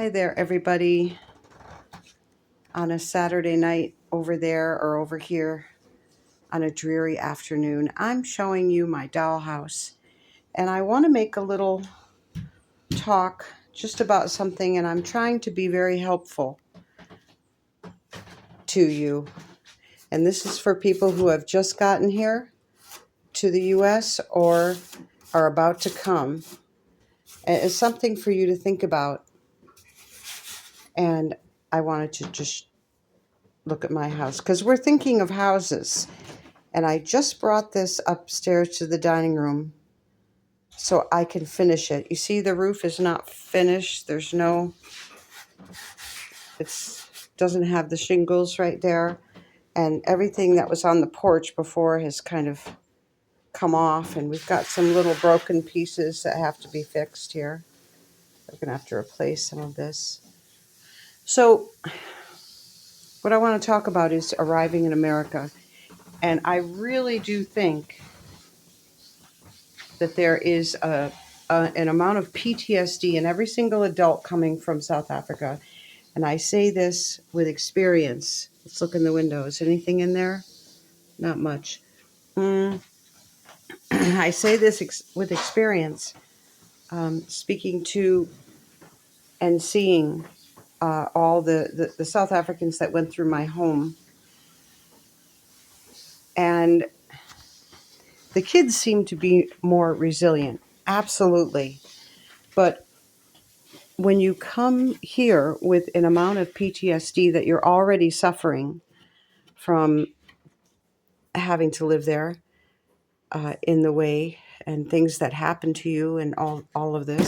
Hi there, everybody, on a Saturday night over there or over here on a dreary afternoon. I'm showing you my dollhouse, and I want to make a little talk just about something, and I'm trying to be very helpful to you. And this is for people who have just gotten here to the U.S. or are about to come. And it's something for you to think about, and I wanted to just look at my house because we're thinking of houses. And I just brought this upstairs to the dining room so I can finish it. You see, the roof is not finished. It doesn't have the shingles right there. And everything that was on the porch before has kind of come off. And we've got some little broken pieces that have to be fixed here. We're going to have to replace some of this. So what I want to talk about is arriving in America. And I really do think that there is an amount of PTSD in every single adult coming from South Africa. And I say this with experience. Let's look in the windows. Anything in there? Not much. I say this with experience, speaking to and seeing all the South Africans that went through my home. And the kids seem to be more resilient. Absolutely. But when you come here with an amount of PTSD that you're already suffering from having to live there in the way and things that happen to you and all of this,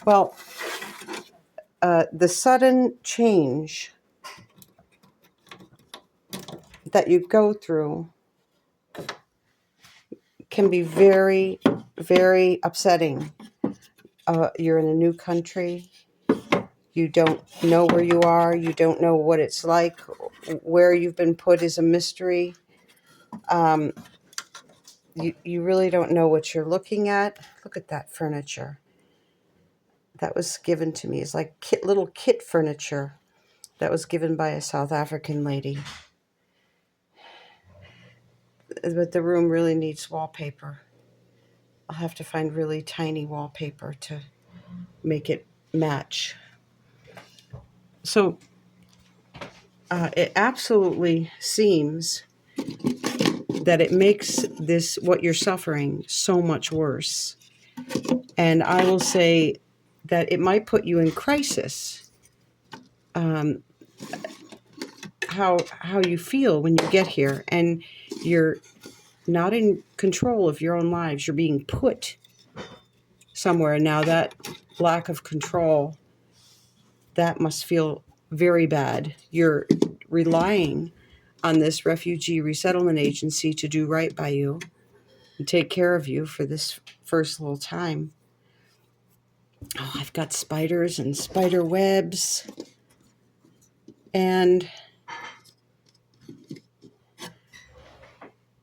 well, the sudden change that you go through can be very, very upsetting. You're in a new country. You don't know where you are. You don't know what it's like. Where you've been put is a mystery. You really don't know what you're looking at. Look at that furniture. That was given to me. It's like little kit furniture that was given by a South African lady. But the room really needs wallpaper. I'll have to find really tiny wallpaper to make it match. So it absolutely seems that it makes this, what you're suffering, so much worse. And I will say that it might put you in crisis. How you feel when you get here, and you're not in control of your own lives. You're being put somewhere. Now that lack of control, that must feel very bad. You're relying on this refugee resettlement agency to do right by you and take care of you for this first little time. Oh, I've got spiders and spider webs. And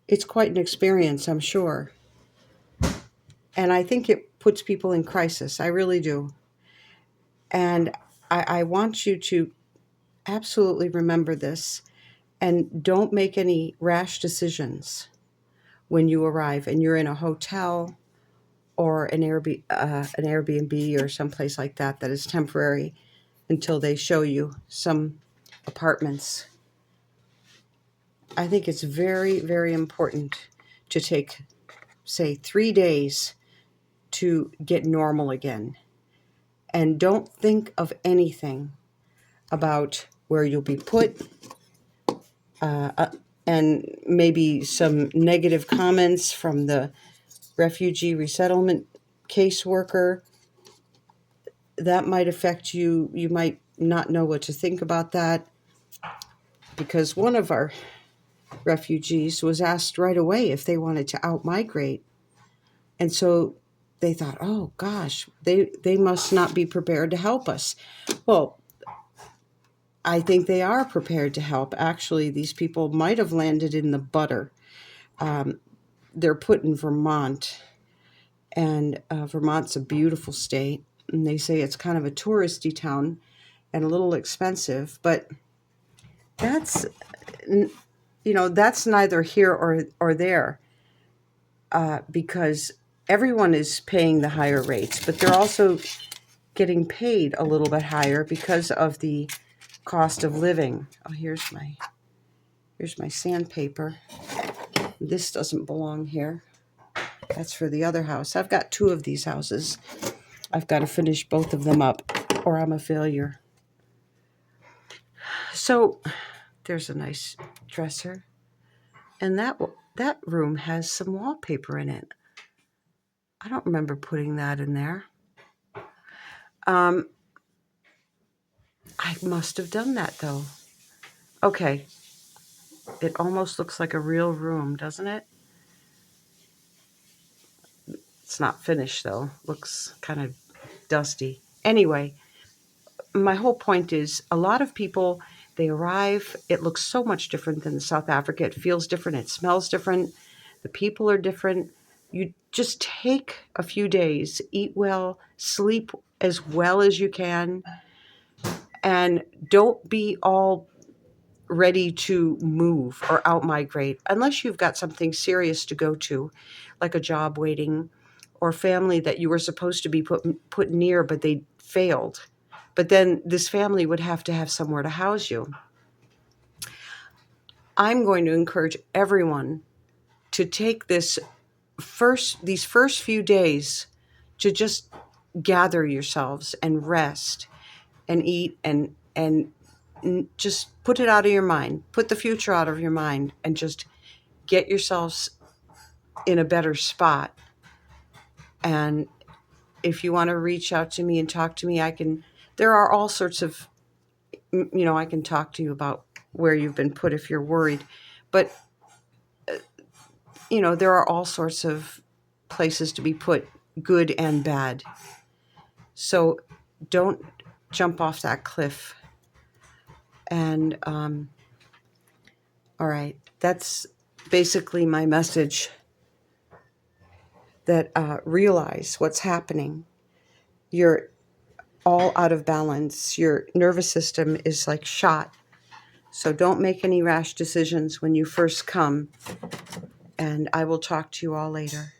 it's quite an experience, I'm sure. And I think it puts people in crisis. I really do. And I want you to absolutely remember this, and don't make any rash decisions when you arrive and you're in a hotel or an Airbnb or someplace like that is temporary until they show you some apartments. I think it's very, very important to take, say, 3 days to get normal again. And don't think of anything about where you'll be put, and maybe some negative comments from the refugee resettlement caseworker. That might affect you. You might not know what to think about that, because one of our refugees was asked right away if they wanted to out-migrate. And so they thought, oh gosh, they must not be prepared to help us. Well, I think they are prepared to help. Actually, these people might have landed in the butter. They're put in Vermont, and Vermont's a beautiful state, and they say it's kind of a touristy town, and a little expensive, but that's, that's neither here or there, because everyone is paying the higher rates, but they're also getting paid a little bit higher because of the cost of living. Oh, here's my sandpaper. This doesn't belong here. That's for the other house. I've got 2 of these houses. I've got to finish both of them up or I'm a failure. So there's a nice dresser. And that room has some wallpaper in it. I don't remember putting that in there. I must have done that though. Okay. It almost looks like a real room, doesn't it? It's not finished though. Looks kind of dusty. Anyway, my whole point is a lot of people, they arrive, it looks so much different than South Africa. It feels different, it smells different, the people are different. You just take a few days, eat well, sleep as well as you can, and don't be all ready to move or out migrate unless you've got something serious to go to, like a job waiting or family that you were supposed to be put near, but they failed. But then this family would have to have somewhere to house you. I'm going to encourage everyone to take these first few days to just gather yourselves and rest and eat and just put it out of your mind. Put the future out of your mind and just get yourselves in a better spot. And if you want to reach out to me and talk to me, there are all sorts of, I can talk to you about where you've been put if you're worried. But, there are all sorts of places to be put, good and bad. So don't jump off that cliff. And, all right, that's basically my message, that realize what's happening. You're all out of balance. Your nervous system is like shot. So don't make any rash decisions when you first come. And I will talk to you all later.